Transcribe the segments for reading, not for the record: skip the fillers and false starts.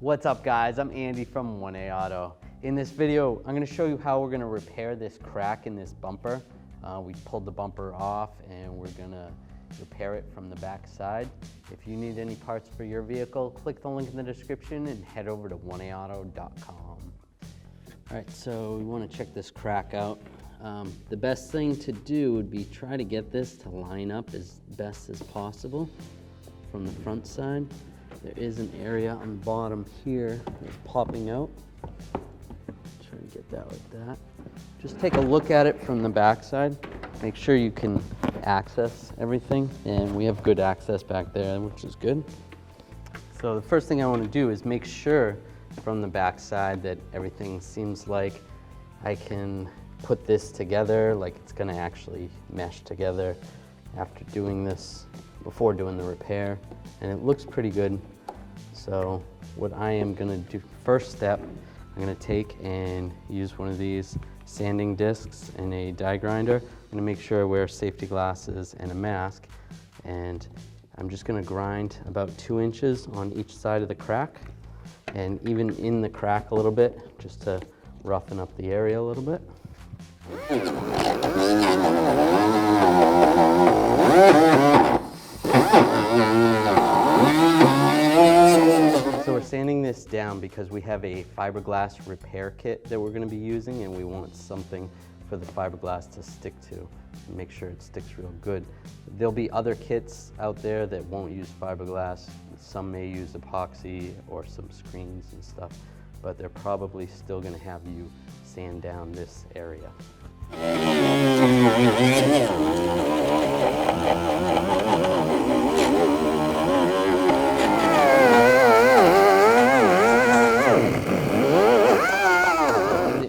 What's up guys, I'm Andy from 1A Auto. In this video, I'm going to show you how we're going to repair this crack in this bumper. We pulled the bumper off and we're going to repair it from the back side. If you need any parts for your vehicle, click the link in the description and head over to 1aauto.com. Alright, so we want to check this crack out. The best thing to do would be try to get this to line up as best as possible from the front side. There is an area on the bottom here that's popping out. Try to get that like that. Just take a look at it from the back side. Make sure you can access everything, and we have good access back there, which is good. So the first thing I want to do is make sure from the back side that everything seems like I can put this together, like it's going to actually mesh together after doing this, before doing the repair, and it looks pretty good. So what I am going to do, first step, I'm going to take and use one of these sanding discs and a die grinder. I'm going to make sure I wear safety glasses and a mask, and I'm just going to grind about 2 inches on each side of the crack, and even in the crack a little bit, just to roughen up the area a little bit. So we're sanding this down because we have a fiberglass repair kit that we're going to be using, and we want something for the fiberglass to stick to and make sure it sticks real good. There'll be other kits out there that won't use fiberglass. Some may use epoxy or some screens and stuff, but they're probably still going to have you sand down this area.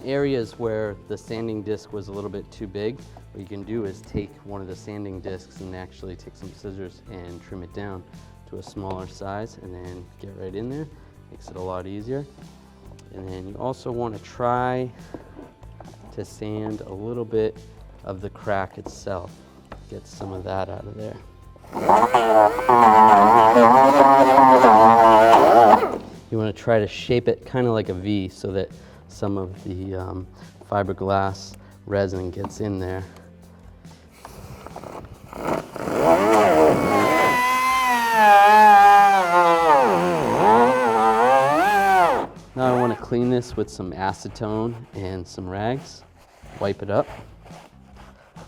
Areas where the sanding disc was a little bit too big, what you can do is take one of the sanding discs and actually take some scissors and trim it down to a smaller size, and then get right in there. Makes it a lot easier. And then you also want to try to sand a little bit of the crack itself. Get some of that out of there. You want to try to shape it kind of like a V so that some of the fiberglass resin gets in there. Now I want to clean this with some acetone and some rags. Wipe it up.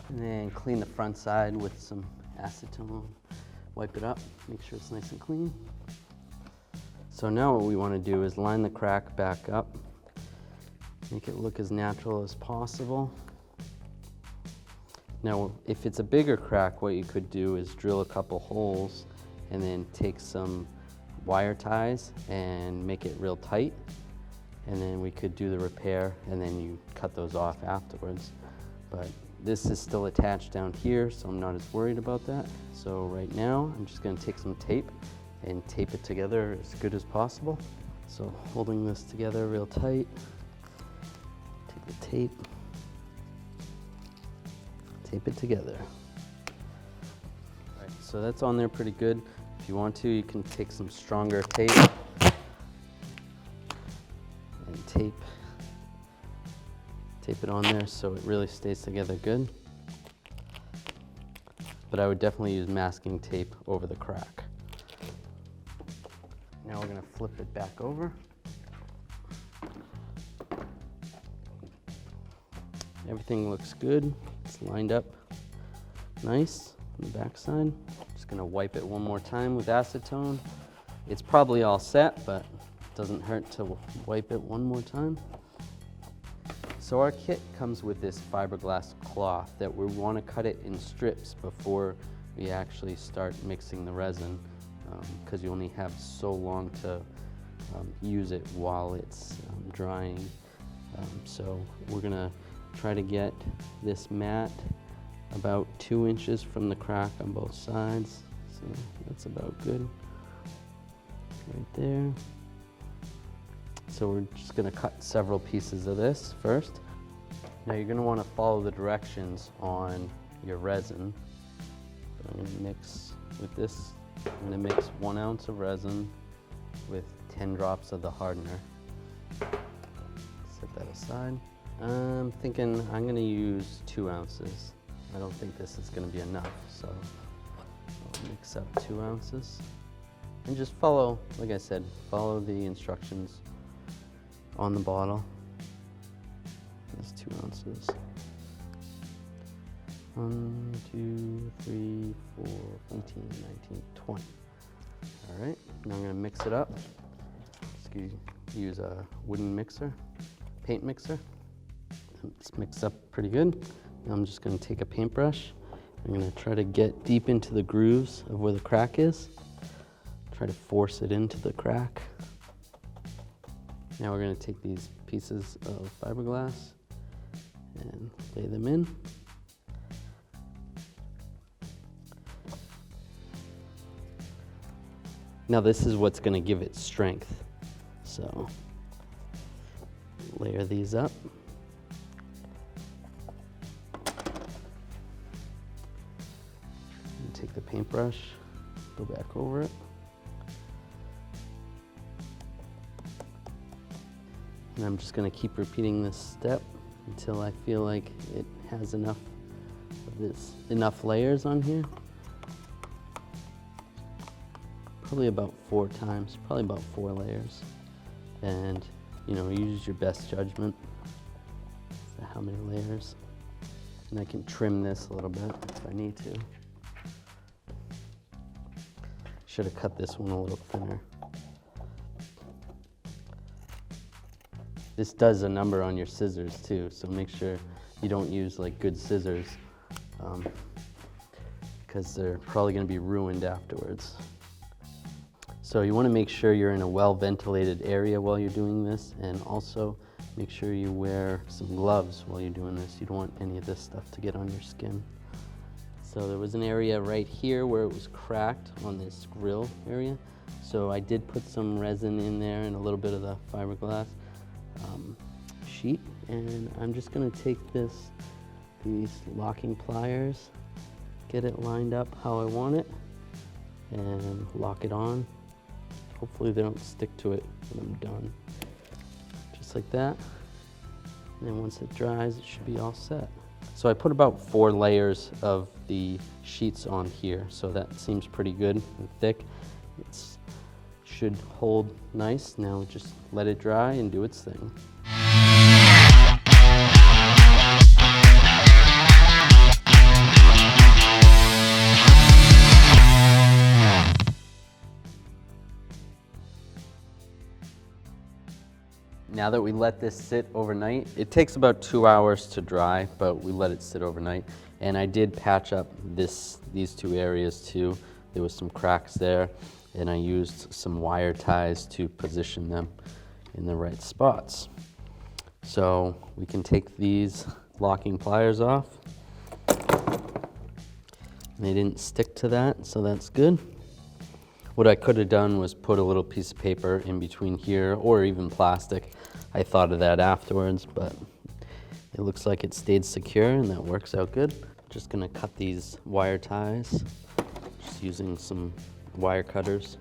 And then clean the front side with some acetone. Wipe it up, make sure it's nice and clean. So now what we want to do is line the crack back up. Make it look as natural as possible. Now, if it's a bigger crack, what you could do is drill a couple holes and then take some wire ties and make it real tight. And then we could do the repair, and then you cut those off afterwards. But this is still attached down here, so I'm not as worried about that. So right now, I'm just going to take some tape and tape it together as good as possible. So holding this together real tight. The tape, tape it together. All right, so that's on there pretty good. If you want to, you can take some stronger tape and tape it on there so it really stays together good. But I would definitely use masking tape over the crack. Now we're going to flip it back over. Everything looks good. It's lined up nice on the back side. Just gonna wipe it one more time with acetone. It's probably all set, but it doesn't hurt to wipe it one more time. So our kit comes with this fiberglass cloth that we want to cut it in strips before we actually start mixing the resin, because you only have so long to use it while it's drying. So we're gonna try to get this mat about 2 inches from the crack on both sides. So that's about good right there. So we're just going to cut several pieces of this first. Now you're going to want to follow the directions on your resin. So I'm going to mix with this. I'm going to mix 1 ounce of resin with 10 drops of the hardener. Set that aside. I'm thinking I'm going to use 2 ounces. I don't think this is going to be enough, so I'll mix up 2 ounces. And just follow, like I said, follow the instructions on the bottle. That's 2 ounces. 1, 2, 3, 4, 18, 19, 20. All right, now I'm gonna mix it up. Just use a wooden mixer, paint mixer. It's mixed up pretty good. Now I'm just gonna take a paintbrush. I'm gonna try to get deep into the grooves of where the crack is. Try to force it into the crack. Now we're gonna take these pieces of fiberglass and lay them in. Now this is what's going to give it strength. So layer these up. And take the paintbrush, go back over it. And I'm just going to keep repeating this step until I feel like it has enough layers on here. Probably about 4 times, probably about 4 layers. And, you know, use your best judgment as to how many layers. And I can trim this a little bit if I need to. Should have cut this one a little thinner. This does a number on your scissors too, so make sure you don't use like good scissors because they're probably going to be ruined afterwards. So you want to make sure you're in a well-ventilated area while you're doing this, and also make sure you wear some gloves while you're doing this. You don't want any of this stuff to get on your skin. So there was an area right here where it was cracked on this grill area. So I did put some resin in there and a little bit of the fiberglass sheet, and I'm just going to take these locking pliers, get it lined up how I want it, and lock it on. Hopefully they don't stick to it when I'm done. Just like that. And then once it dries, it should be all set. So I put about 4 layers of the sheets on here, so that seems pretty good and thick. It should hold nice. Now just let it dry and do its thing. Now that we let this sit overnight, it takes about 2 hours to dry, but we let it sit overnight. And I did patch up these 2 areas too. There was some cracks there, and I used some wire ties to position them in the right spots. So we can take these locking pliers off. They didn't stick to that, so that's good. What I could have done was put a little piece of paper in between here, or even plastic. I thought of that afterwards, but it looks like it stayed secure, and that works out good. Just gonna cut these wire ties, just using some wire cutters.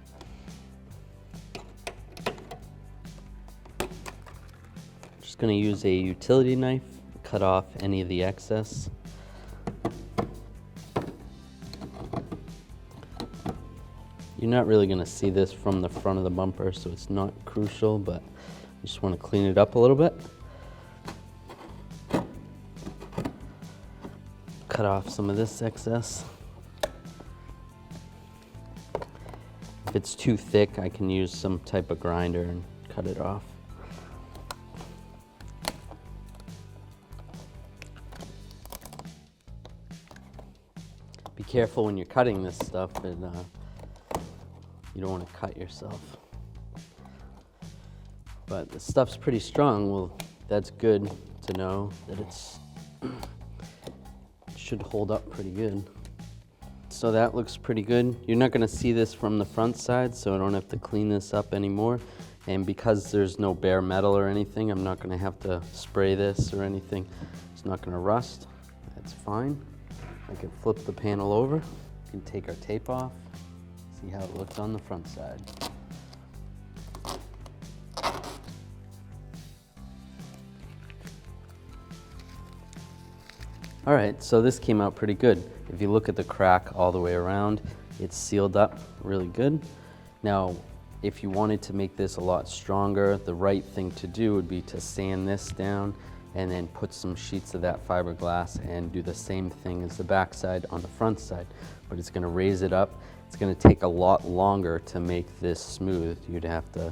Just gonna use a utility knife, cut off any of the excess. You're not really going to see this from the front of the bumper, so it's not crucial, but you just want to clean it up a little bit. Cut off some of this excess. If it's too thick, I can use some type of grinder and cut it off. Be careful when you're cutting this stuff, you don't want to cut yourself. But the stuff's pretty strong. Well, that's good to know that it should hold up pretty good. So that looks pretty good. You're not going to see this from the front side, so I don't have to clean this up anymore. And because there's no bare metal or anything, I'm not going to have to spray this or anything. It's not going to rust. That's fine. I can flip the panel over. We can take our tape off. See how it looks on the front side. All right, so this came out pretty good. If you look at the crack all the way around, it's sealed up really good. Now, if you wanted to make this a lot stronger, the right thing to do would be to sand this down and then put some sheets of that fiberglass and do the same thing as the back side on the front side. But it's gonna raise it up. It's gonna take a lot longer to make this smooth. You'd have to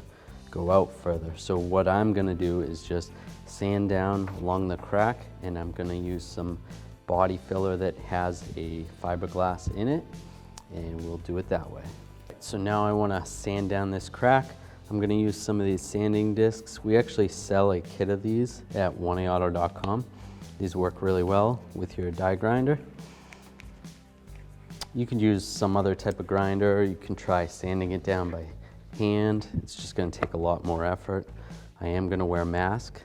go out further. So what I'm gonna do is just sand down along the crack, and I'm gonna use some body filler that has a fiberglass in it, and we'll do it that way. So now I wanna sand down this crack. I'm gonna use some of these sanding discs. We actually sell a kit of these at oneauto.com. These work really well with your die grinder. You can use some other type of grinder. You can try sanding it down by hand. It's just gonna take a lot more effort. I am gonna wear a mask.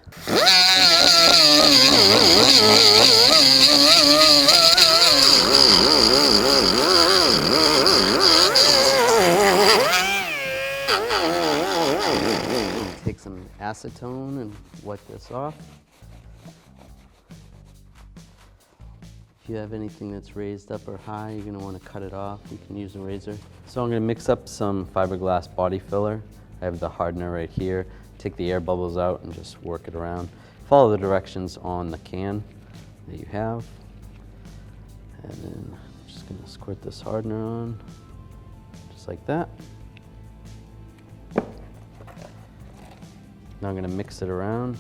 Take some acetone and wipe this off. If you have anything that's raised up or high, you're gonna wanna cut it off. You can use a razor. So I'm gonna mix up some fiberglass body filler. I have the hardener right here. Take the air bubbles out and just work it around. Follow the directions on the can that you have. And then I'm just gonna squirt this hardener on, just like that. Now I'm gonna mix it around.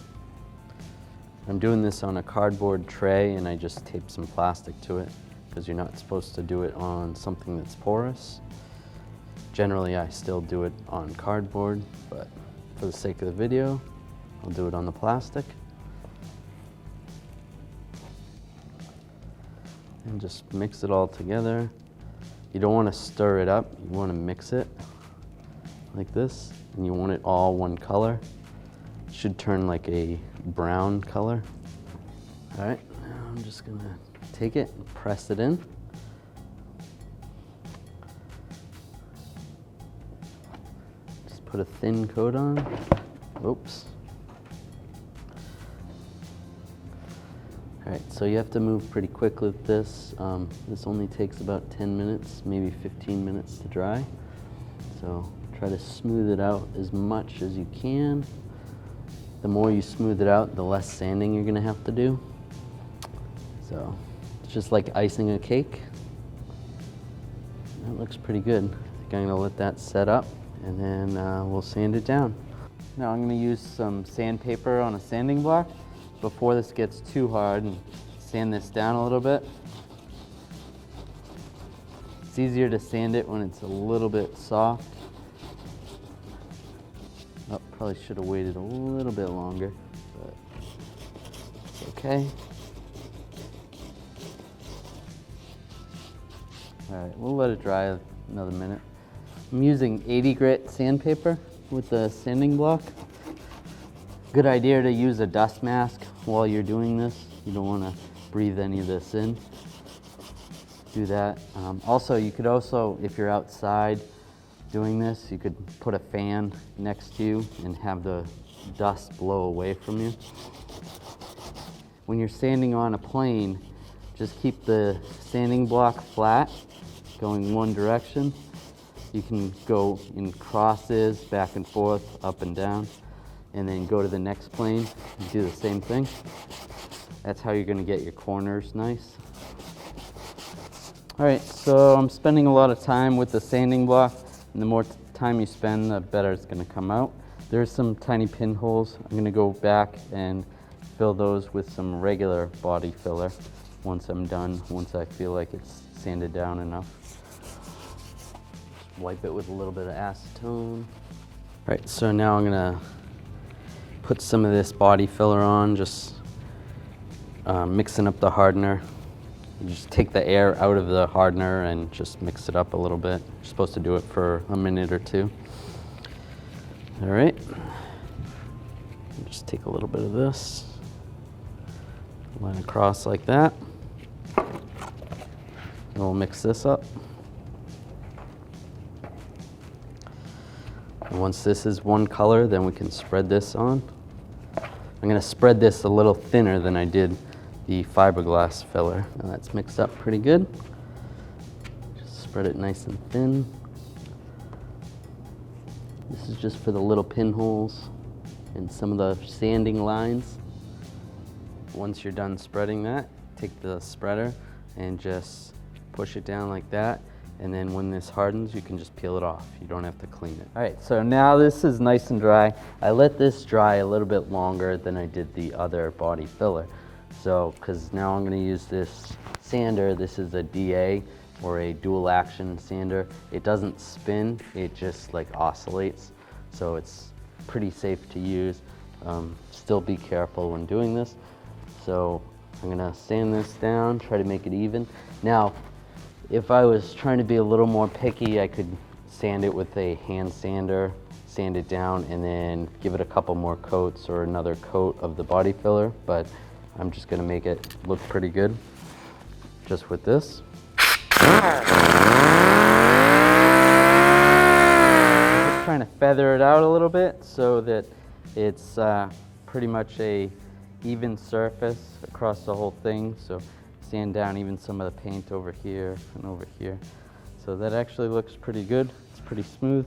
I'm doing this on a cardboard tray, and I just tape some plastic to it because you're not supposed to do it on something that's porous. Generally, I still do it on cardboard, but for the sake of the video, I'll do it on the plastic. And just mix it all together. You don't want to stir it up, you want to mix it like this, and you want it all one color. It should turn like a brown color. All right, now I'm just gonna take it and press it in. Just put a thin coat on. Oops. All right, so you have to move pretty quick with this. This only takes about 10 minutes, maybe 15 minutes to dry. So try to smooth it out as much as you can. The more you smooth it out, the less sanding you're gonna have to do. So it's just like icing a cake. That looks pretty good. I think I'm gonna let that set up, and then we'll sand it down. Now I'm gonna use some sandpaper on a sanding block before this gets too hard, and sand this down a little bit. It's easier to sand it when it's a little bit soft. Oh, probably should have waited a little bit longer, but it's okay. All right, we'll let it dry another minute. I'm using 80 grit sandpaper with the sanding block. Good idea to use a dust mask while you're doing this. You don't want to breathe any of this in. Do that. Also, you could also, if you're outside doing this, you could put a fan next to you and have the dust blow away from you. When you're sanding on a plane, just keep the sanding block flat, going one direction. You can go in crosses, back and forth, up and down, and then go to the next plane and do the same thing. That's how you're gonna get your corners nice. All right, so I'm spending a lot of time with the sanding block, and the more time you spend, the better it's gonna come out. There's some tiny pinholes. I'm gonna go back and fill those with some regular body filler once I'm done, once I feel like it's sanded down enough. Just wipe it with a little bit of acetone. All right, so now I'm gonna put some of this body filler on, just mixing up the hardener. You just take the air out of the hardener and just mix it up a little bit. You're supposed to do it for a minute or two. All right. Just take a little bit of this, line across like that. And we'll mix this up. And once this is one color, then we can spread this on. I'm gonna spread this a little thinner than I did the fiberglass filler. Now that's mixed up pretty good. Just spread it nice and thin. This is just for the little pinholes and some of the sanding lines. Once you're done spreading that, take the spreader and just push it down like that. And then when this hardens, you can just peel it off. You don't have to clean it. All right, so now this is nice and dry. I let this dry a little bit longer than I did the other body filler. So, because now I'm gonna use this sander. This is a DA, or a dual action sander. It doesn't spin, it just like oscillates. So it's pretty safe to use. Still be careful when doing this. So I'm gonna sand this down, try to make it even. Now, if I was trying to be a little more picky, I could sand it with a hand sander, sand it down, and then give it a couple more coats or another coat of the body filler, but I'm just gonna make it look pretty good just with this. I'm just trying to feather it out a little bit so that it's pretty much a even surface across the whole thing. So sand down even some of the paint over here and over here. So that actually looks pretty good. It's pretty smooth.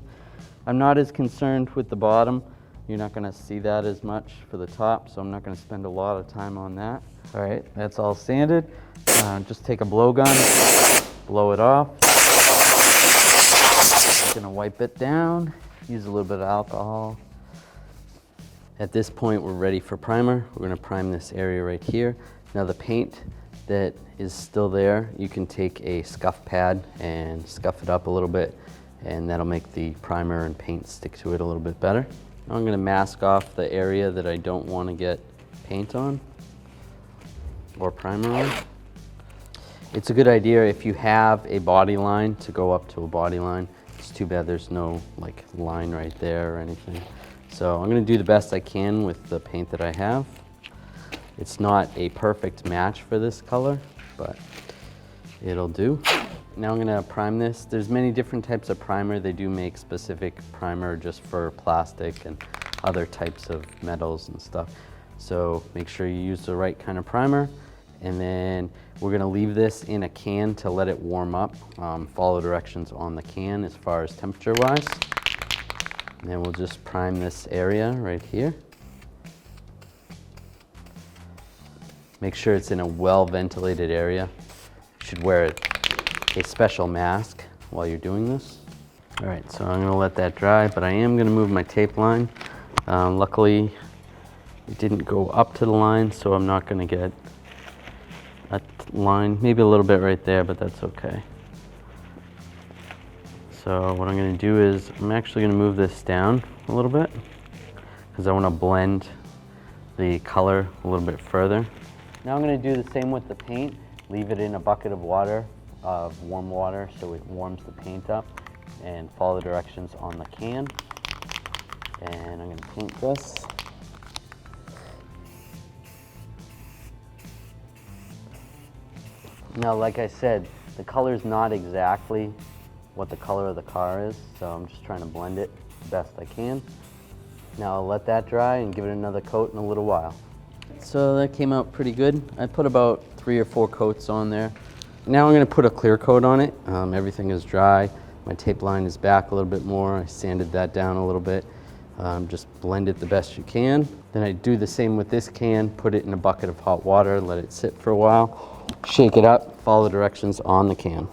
I'm not as concerned with the bottom. You're not gonna see that as much for the top, so I'm not gonna spend a lot of time on that. All right, that's all sanded. Just take a blowgun, blow it off. Just gonna wipe it down, use a little bit of alcohol. At this point, we're ready for primer. We're gonna prime this area right here. Now the paint that is still there, you can take a scuff pad and scuff it up a little bit, and that'll make the primer and paint stick to it a little bit better. Now I'm gonna mask off the area that I don't wanna get paint on or primer on. It's a good idea if you have a body line to go up to a body line. It's too bad there's no like line right there or anything. So I'm gonna do the best I can with the paint that I have. It's not a perfect match for this color, but it'll do. Now I'm gonna prime this. There's many different types of primer. They do make specific primer just for plastic and other types of metals and stuff. So make sure you use the right kind of primer. And then we're gonna leave this in a can to let it warm up. Follow directions on the can as far as temperature wise. And then we'll just prime this area right here. Make sure it's in a well-ventilated area. You should wear a special mask while you're doing this. All right, so I'm gonna let that dry, but I am gonna move my tape line. Luckily, it didn't go up to the line, so I'm not gonna get a line, maybe a little bit right there, but that's okay. So what I'm gonna do is, I'm actually gonna move this down a little bit because I wanna blend the color a little bit further. Now I'm gonna do the same with the paint. Leave it in a bucket of water, warm water, so it warms the paint up, and follow the directions on the can. And I'm gonna paint this. Now, like I said, the color is not exactly what the color of the car is, so I'm just trying to blend it the best I can. Now I'll let that dry and give it another coat in a little while. So that came out pretty good. I put about 3 or 4 coats on there. Now I'm gonna put a clear coat on it. Everything is dry. My tape line is back a little bit more. I sanded that down a little bit. Just blend it the best you can. Then I do the same with this can, put it in a bucket of hot water, let it sit for a while, shake it up, follow directions on the can.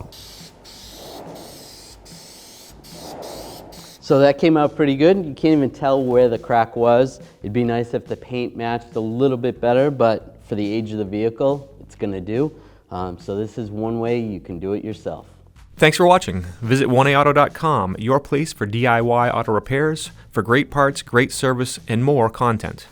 So that came out pretty good. You can't even tell where the crack was. It'd be nice if the paint matched a little bit better, but for the age of the vehicle, it's gonna do. So this is one way you can do it yourself. Thanks for watching. Visit 1AAuto.com, your place for DIY auto repairs, for great parts, great service, and more content.